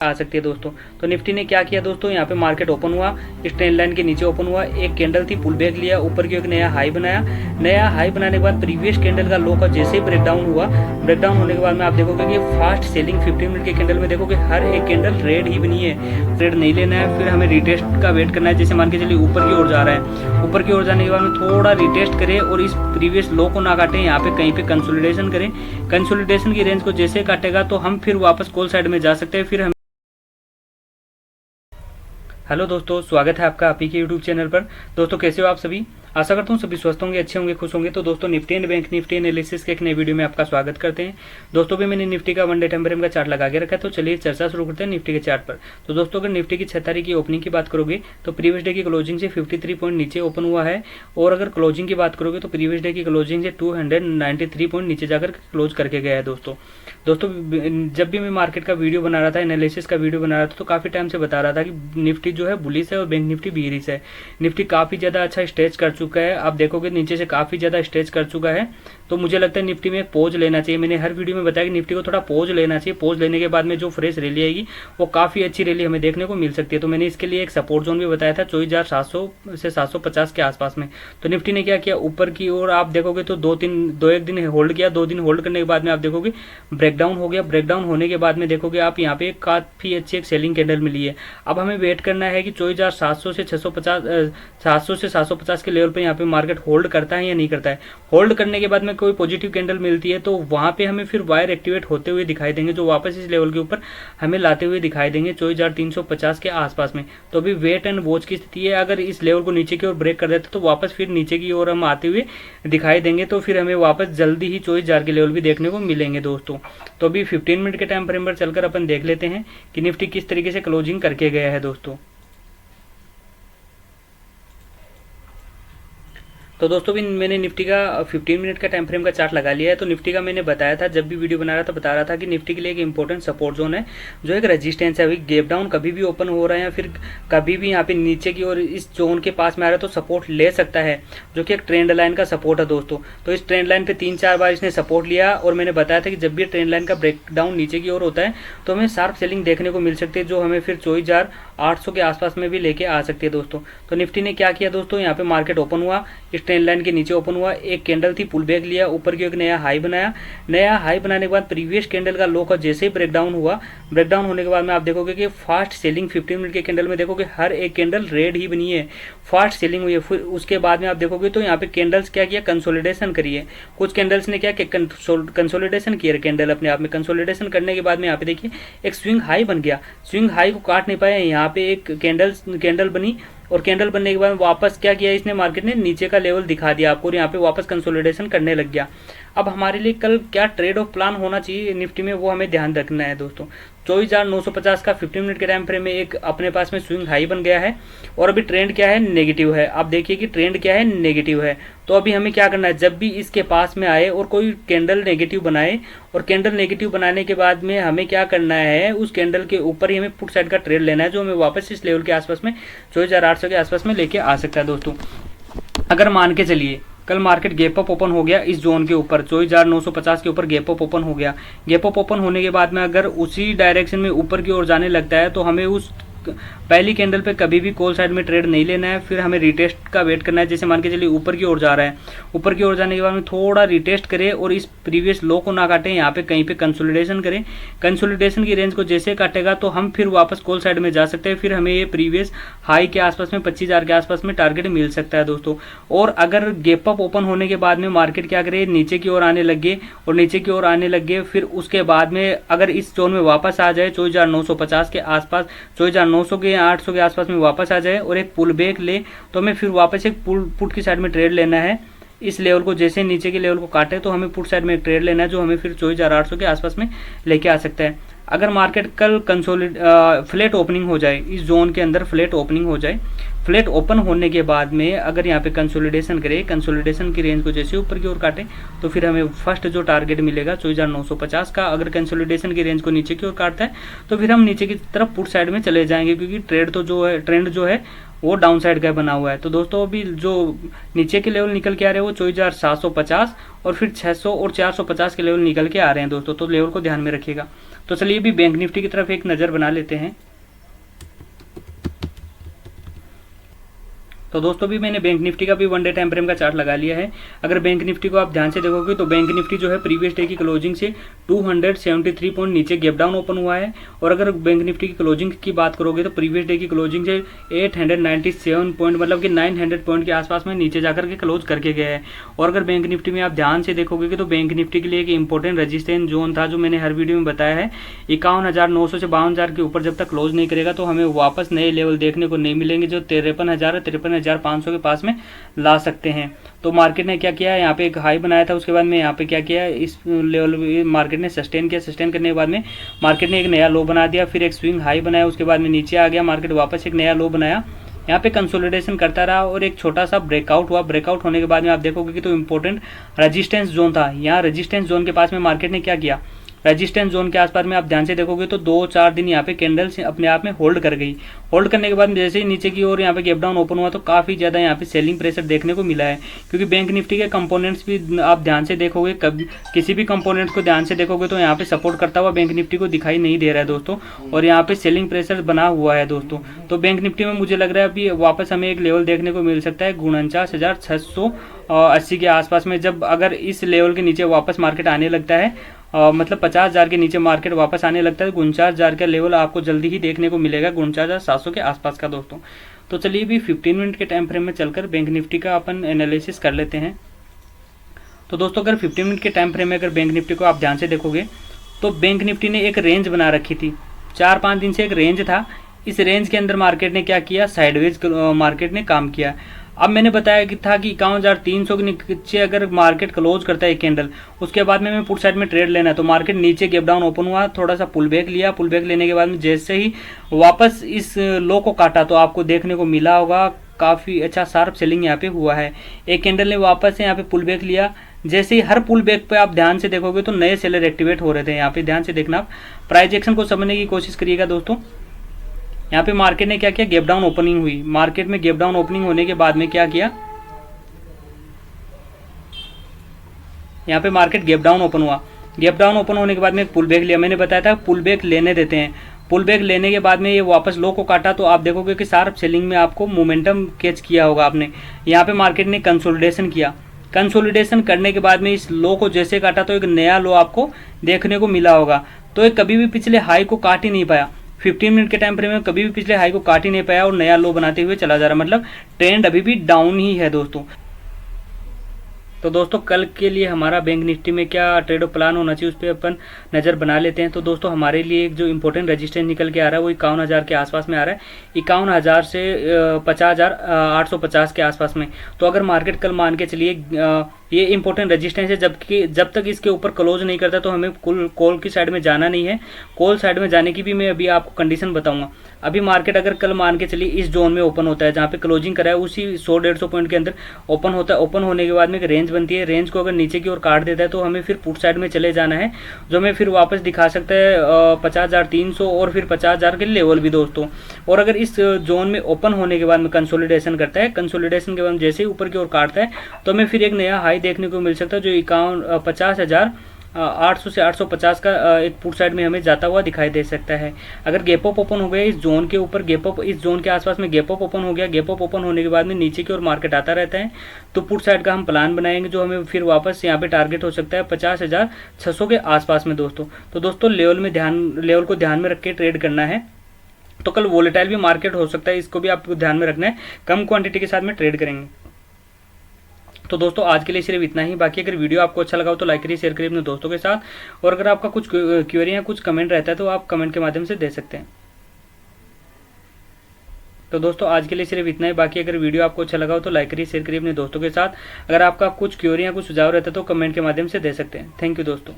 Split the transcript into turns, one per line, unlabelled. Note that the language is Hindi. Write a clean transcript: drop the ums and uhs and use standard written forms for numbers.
आ सकती है दोस्तों। तो निफ्टी ने क्या किया दोस्तों, यहाँ पे मार्केट ओपन हुआ, इस ट्रेंड लाइन के नीचे ओपन हुआ, एक कैंडल थी, पुल बैक लिया, ऊपर की एक नया हाई बनाया। नया हाई बनाने के बाद प्रीवियस कैंडल का लो का जैसे ही ब्रेकडाउन हुआ, ब्रेकडाउन होने के बाद में आप देखोगे कि फास्ट सेलिंग 15 मिनट के कैंडल में देखोगे हर एक कैंडल रेड ही बनी है। ट्रेड नहीं लेना है, फिर हमें रिटेस्ट का वेट करना है। जैसे मान के चलिए ऊपर की ओर जा रहा है, ऊपर की ओर जाने के बाद में थोड़ा रिटेस्ट करें और इस प्रीवियस लो को ना काटें, यहाँ पे कहीं पे कंसोलिडेशन करें। कंसोलिडेशन की रेंज को जैसे काटेगा तो हम फिर वापस कॉल साइड में जा सकते हैं। फिर हम हेलो दोस्तों, स्वागत है आपका आप ही के यूट्यूब चैनल पर। दोस्तों कैसे हो आप सभी? आशा करता हूँ सभी स्वस्थ होंगे, अच्छे होंगे, खुश होंगे। तो दोस्तों Nifty and bank Nifty analysis के एक नए वीडियो में आपका स्वागत करते हैं। दोस्तों भी मैंने निफ्टी का 1 डे टाइम फ्रेम का चार्ट लगा के रखा है, तो चलिए चर्चा शुरू करते हैं निफ्टी के चार्ट पर। तो दोस्तों अगर निफ्टी की 6 तारीख की ओपनिंग की बात करोगे तो प्रीवियस डे की क्लोजिंग से 53 पॉइंट नीचे ओपन हुआ है, और अगर क्लोजिंग की बात करोगे तो प्रीवियस डे की क्लोजिंग से 293 पॉइंट नीचे जाकर क्लोज करके गया है दोस्तों। जब भी मैं मार्केट का वीडियो बना रहा था, एनालिसिस का वीडियो बना रहा था, तो काफी टाइम से बता रहा था कि निफ्टी जो है बुलिश है और बैंक निफ्टी बीरिश है। निफ्टी काफी ज्यादा अच्छा स्टेज कर चुका है, आप देखोगे नीचे से काफी ज्यादा स्टेज कर चुका है। तो मुझे लगता है निफ्टी में एक पोज लेना चाहिए। मैंने हर वीडियो में बताया कि निफ्टी को थोड़ा पोज लेना चाहिए। पोज लेने के बाद में जो फ्रेश रैली आएगी वो काफी अच्छी रैली हमें देखने को मिल सकती है। तो मैंने इसके लिए एक सपोर्ट जोन भी बताया था 24,700 से 750 के आसपास में। तो निफ्टी ने क्या किया, ऊपर की ओर आप देखोगे तो एक दिन होल्ड किया। 2 दिन होल्ड करने के बाद में आप देखोगे ब्रेकडाउन हो गया। ब्रेकडाउन होने के बाद में देखोगे आप यहाँ पे काफी अच्छी एक सेलिंग कैंडल मिली है। अब हमें वेट करना है कि 24,700 से 650 700 से 750 के लेवल पे यहाँ पे मार्केट होल्ड करता है या नहीं करता है। होल्ड करने के बाद में कोई पॉजिटिव कैंडल मिलती है तो वहां पे हमें फिर वायर एक्टिवेट होते हुए दिखाई देंगे, जो वापस इस लेवल के ऊपर हमें लाते हुए दिखाई देंगे 24,350 के आसपास में। तो अभी वेट एंड वॉच की स्थिति है। अगर इस लेवल को नीचे की ओर ब्रेक कर देते तो वापस फिर नीचे की ओर हम आते हुए दिखाई देंगे, तो फिर हमें वापस जल्दी ही 24,000 के लेवल भी देखने को मिलेंगे दोस्तों। तो अभी 15 मिनट के टाइम फ्रेम पर चलकर अपन देख लेते हैं कि निफ्टी किस तरीके से क्लोजिंग करके गया है दोस्तों। तो दोस्तों भी मैंने निफ्टी का 15 मिनट का टाइम फ्रेम का चार्ट लगा लिया है। तो निफ्टी का मैंने बताया था, जब भी वीडियो बना रहा था बता रहा था कि निफ्टी के लिए एक इंपॉर्टेंट सपोर्ट जोन है, जो एक रेजिस्टेंस है। अभी गैप डाउन कभी भी ओपन हो रहा है या फिर कभी भी यहाँ पे नीचे की ओर इस जोन के पास में आ रहा है तो सपोर्ट ले सकता है, जो कि एक ट्रेंड लाइन का सपोर्ट है दोस्तों। तो इस ट्रेंड लाइन पे 3-4 बार इसने सपोर्ट लिया, और मैंने बताया था कि जब भी ट्रेंड लाइन का ब्रेक डाउन नीचे की ओर होता है तो हमें शार्प सेलिंग देखने को मिल सकती है, जो हमें फिर 24,800 के आसपास में भी लेके आ सकती है दोस्तों। तो निफ्टी ने क्या किया दोस्तों, यहाँ पे मार्केट ओपन हुआ, इस ट्रेंड लाइन के नीचे ओपन हुआ, एक कैंडल थी, पुल बैक लिया, ऊपर की एक नया हाई बनाया। नया हाई बनाने के बाद प्रीवियस कैंडल का लो का जैसे ही ब्रेकडाउन हुआ, ब्रेकडाउन होने के बाद में आप देखोगे कि फास्ट सेलिंग 15 मिनट के कैंडल में देखोगे हर एक कैंडल रेड ही बनी है, फास्ट सेलिंग हुई है। फिर उसके बाद में आप देखोगे तो यहाँ पे कैंडल्स क्या किया, कंसोलिडेशन करी है। कुछ कैंडल्स ने क्या किया, कंसोलिडेशन किया कैंडल अपने आप में। कंसोलिडेशन करने के बाद में यहाँ पे देखिए एक स्विंग हाई बन गया। स्विंग हाई को काट नहीं पाया, यहाँ पे एक कैंडल बनी, और कैंडल बनने के बाद वापस क्या किया इसने, मार्केट ने नीचे का लेवल दिखा दिया आपको, और यहाँ पे वापस कंसोलिडेशन करने लग गया। अब हमारे लिए कल क्या ट्रेड ऑफ प्लान होना चाहिए निफ्टी में, वो हमें ध्यान रखना है दोस्तों। 24,950 का 15 मिनट के टाइम फ्रेम में एक अपने पास में स्विंग हाई बन गया है, और अभी ट्रेंड क्या है, नेगेटिव है। आप देखिए कि ट्रेंड क्या है, नेगेटिव है। तो अभी हमें क्या करना है, जब भी इसके पास में आए और कोई कैंडल नेगेटिव बनाए, और कैंडल नेगेटिव बनाने के बाद में हमें क्या करना है, उस कैंडल के ऊपर ही हमें पुट साइड का ट्रेड लेना है, जो हमें वापस इस लेवल के आसपास में 24,800 के आसपास में लेके आ सकता है दोस्तों। अगर मान के चलिए कल मार्केट गैप अप ओपन हो गया इस जोन के ऊपर, 24,950 के ऊपर गैप अप ओपन हो गया। गैप अप ओपन होने के बाद में अगर उसी डायरेक्शन में ऊपर की ओर जाने लगता है तो हमें उस पहली कैंडल पे कभी भी कॉल साइड में ट्रेड नहीं लेना है, फिर हमें रिटेस्ट का वेट करना है। जैसे मान के चलिए ऊपर की ओर जा रहा है, ऊपर की ओर जाने के बाद में थोड़ा रिटेस्ट करें और इस प्रीवियस लो को ना काटें, यहाँ पे कहीं पे कंसोलिडेशन करें। कंसोलिडेशन की रेंज को जैसे काटेगा तो हम फिर वापस कॉल साइड में जा सकते हैं, फिर हमें ये प्रीवियस हाई के आसपास में 25,000 के आसपास में टारगेट मिल सकता है दोस्तों। और अगर गैप अप ओपन होने के बाद में मार्केट क्या करे, नीचे की ओर आने लग गए, और नीचे की ओर आने लग गए, फिर उसके बाद में अगर इस जोन में वापस आ जाए 24,950 के आसपास, 24,900 के 800 के आसपास में वापस आ जाए और एक पुल बैक ले, तो हमें फिर वापस एक पुट की साइड में ट्रेड लेना है। इस लेवल को जैसे नीचे के लेवल को काटे तो हमें पुट साइड में एक ट्रेड लेना है, जो हमें फिर 24,800 के आसपास में लेके आ सकता है। अगर मार्केट कल फ्लैट ओपनिंग हो जाए, इस जोन के अंदर फ्लैट ओपनिंग हो जाए, फ्लैट ओपन होने के बाद में अगर यहाँ पे कंसोलिडेशन करे, कंसोलिडेशन की रेंज को जैसे ऊपर की ओर काटे, तो फिर हमें फर्स्ट जो टारगेट मिलेगा 24,950 का। अगर कंसोलिडेशन की रेंज को नीचे की ओर काटता है तो फिर हम नीचे की तरफ पुट साइड में चले जाएंगे, क्योंकि ट्रेंड जो है वो डाउन साइड का बना हुआ है। तो दोस्तों अभी जो नीचे के लेवल निकल के आ रहे हैं वो 24,750 और फिर 600 और 450 के लेवल निकल के आ रहे हैं दोस्तों, तो लेवल को ध्यान में रखिएगा। तो चलिए अभी बैंक निफ्टी की तरफ एक नज़र बना लेते हैं। तो दोस्तों भी मैंने बैंक निफ्टी का भी 1 डे टाइम फ्रेम का चार्ट लगा लिया है। अगर बैंक निफ्टी को आप ध्यान से देखोगे तो बैंक निफ्टी जो है प्रीवियस डे की क्लोजिंग से 273 पॉइंट नीचे गैप डाउन ओपन हुआ है। और अगर बैंक निफ्टी की क्लोजिंग की बात करोगे तो प्रीवियस डे की क्लोजिंग से 897 पॉइंट मतलब कि 900 पॉइंट के आसपास में नीचे जाकर के क्लोज करके गया है। और अगर बैंक निफ्टी में आप ध्यान से देखोगे तो बैंक निफ्टी के लिए एक इंपॉर्टेंट रजिस्टेंस जोन था जो मैंने हर वीडियो में बताया है। 51,900 से 52,000 के ऊपर जब तक क्लोज नहीं करेगा तो हमें वापस नए लेवल देखने को नहीं मिलेंगे जो 53,000 और 53,500 के पास में ला सकते हैं। तो मार्केट ने क्या किया, यहाँ पे एक हाई बनाया था, उसके बाद में यहाँ पे क्या किया, इस लेवल मार्केट ने सस्टेन किया। सस्टेन करने के बाद में मार्केट ने एक नया लो बना दिया, फिर एक स्विंग हाई बनाया, उसके बाद में नीचे आ गया, मार्केट वापस एक नया लो बनाया, यहाँ पे कंसोलिडेशन करता रहा और एक छोटा सा ब्रेकआउट हुआ। ब्रेकआउट होने के बाद में आप देखोगे कि तो इंपॉर्टेंट रेजिस्टेंस जोन था। यहाँ रेजिस्टेंस जोन के पास में मार्केट ने क्या किया, रेजिस्टेंस जोन के आसपास में आप ध्यान से देखोगे तो 2-4 दिन यहाँ पे कैंडल्स अपने आप में होल्ड कर गई। होल्ड करने के बाद जैसे ही नीचे की ओर यहाँ पे गैप डाउन ओपन हुआ तो काफ़ी ज़्यादा यहाँ पे सेलिंग प्रेशर देखने को मिला है। क्योंकि बैंक निफ्टी के कंपोनेंट्स भी आप ध्यान से देखोगे, कभी किसी भी कंपोनेंट को ध्यान से देखोगे तो यहाँ पे सपोर्ट करता हुआ बैंक निफ्टी को दिखाई नहीं दे रहा है दोस्तों, और यहाँ पे सेलिंग प्रेशर बना हुआ है दोस्तों। तो बैंक निफ्टी में मुझे लग रहा है अभी वापस हमें एक लेवल देखने को मिल सकता है 49,680 के आसपास में। जब अगर इस लेवल के नीचे वापस मार्केट आने लगता है मतलब 50,000 के नीचे मार्केट वापस आने लगता है, 49,000 का लेवल आपको जल्दी ही देखने को मिलेगा 49,700 के आसपास का दोस्तों। तो चलिए भी 15 मिनट के टाइम फ्रेम में चलकर बैंक निफ्टी का अपन एनालिसिस कर लेते हैं। तो दोस्तों अगर 15 मिनट के टाइम फ्रेम में अगर बैंक निफ्टी को आप ध्यान से देखोगे तो बैंक निफ्टी ने एक रेंज बना रखी थी, 4-5 दिन से एक रेंज था। इस रेंज के अंदर मार्केट ने क्या किया, साइडवेज मार्केट ने काम किया। अब मैंने बताया कि था कि 51,300 के नीचे अगर मार्केट क्लोज करता है एक कैंडल, उसके बाद में पुट साइड में ट्रेड लेना है तो मार्केट नीचे गैप डाउन ओपन हुआ, थोड़ा सा पुल बैक लिया। पुल बैक लेने के बाद में जैसे ही वापस इस लो को काटा तो आपको देखने को मिला होगा काफ़ी अच्छा शार्प सेलिंग यहाँ पे हुआ है। एक कैंडल ने वापस से यहाँ पे पुल बैक लिया। जैसे ही हर पुल बैक पे आप ध्यान से देखोगे तो नए सेलर एक्टिवेट हो रहे थे। यहाँ पे ध्यान से देखना, आप प्राइस एक्शन को समझने की कोशिश करिएगा दोस्तों। यहाँ पे मार्केट ने क्या किया, गैप डाउन ओपनिंग हुई। मार्केट में गैप डाउन ओपनिंग होने के बाद में क्या किया, यहाँ पे मार्केट गैप डाउन ओपन हुआ। गैप डाउन ओपन होने के बाद में एक पुल बैक लिया। मैंने बताया था पुल बैक लेने देते हैं। पुल बैक लेने के बाद में ये वापस लो को काटा तो आप देखोगे कि शार्प सेलिंग में आपको मोमेंटम कैच किया होगा आपने। यहाँ पे मार्केट ने कंसोलिडेशन किया। कंसोलिडेशन करने के बाद में इस लो को जैसे काटा तो एक नया लो आपको देखने को मिला होगा। तो ये कभी भी पिछले हाई को काट ही नहीं पाया। 15 मिनट के टाइम फ्रेम में कभी भी पिछले हाई को काट ही नहीं पाया और नया लो बनाते हुए चला जा रहा, मतलब ट्रेंड अभी भी डाउन ही है दोस्तों। तो दोस्तों कल के लिए हमारा बैंक निफ्टी में क्या ट्रेड प्लान होना चाहिए उस पर अपन नज़र बना लेते हैं। तो दोस्तों हमारे लिए एक जो इंपॉर्टेंट रेजिस्टेंस निकल के आ रहा है वो 51,000 के आसपास में आ रहा है, 51,000 से 50,850 के आसपास में। तो अगर मार्केट कल मान के चलिए ये इंपॉर्टेंट रेजिस्टेंस है, जबकि जब तक इसके ऊपर क्लोज नहीं करता तो हमें कॉल की साइड में जाना नहीं है। कॉल साइड में जाने की भी मैं अभी आपको कंडीशन बताऊंगा। अभी मार्केट अगर कल मान के चलिए इस जोन में ओपन होता है जहाँ पे क्लोजिंग करा है उसी 100-150 पॉइंट के अंदर ओपन होता है। ओपन होने के बाद में एक रेंज बनती है। रेंज को अगर नीचे की ओर काट देता है तो हमें फिर पुट साइड में चले जाना है, जो हमें फिर वापस दिखा सकता है 50,300 और फिर 50,000 के लेवल भी दोस्तों। और अगर इस जोन में ओपन होने के बाद में कंसोलिडेशन करता है, कंसोलिडेशन के बाद जैसे ही ऊपर की ओर काटता है तो हमें फिर एक नया हाई देखने को मिल सकता है जो 50,800 से 850 का एक पुट साइड में हमें जाता हुआ दिखाई दे सकता है। अगर गैप अप ओपन हो गया इस जोन के ऊपर, गैप अप इस जोन के आसपास में गैप अप ओपन हो गया, गैप अप ओपन होने के बाद में नीचे की ओर मार्केट आता रहता है तो पुट साइड का हम प्लान बनाएंगे जो हमें फिर वापस यहाँ पे टारगेट हो सकता है 50,600 के आसपास में दोस्तों। तो दोस्तों लेवल को ध्यान में रख के ट्रेड करना है। तो कल वोलेटाइल भी मार्केट हो सकता है, इसको भी आपको ध्यान में रखना है। कम क्वांटिटी के साथ में ट्रेड करेंगे। तो दोस्तों आज के लिए सिर्फ इतना ही। बाकी अगर वीडियो आपको अच्छा लगा हो तो लाइक करिए, शेयर करिए अपने दोस्तों के साथ। और अगर आपका कुछ क्वेरी या कुछ कमेंट रहता है तो आप कमेंट के माध्यम से दे सकते हैं। तो दोस्तों आज के लिए सिर्फ इतना ही। बाकी अगर वीडियो आपको अच्छा लगा हो तो लाइक करिए, शेयर करिए अपने दोस्तों के साथ। अगर आपका कुछ क्वेरी या कुछ सुझाव रहता है तो कमेंट के माध्यम से दे सकते हैं। थैंक यू दोस्तों।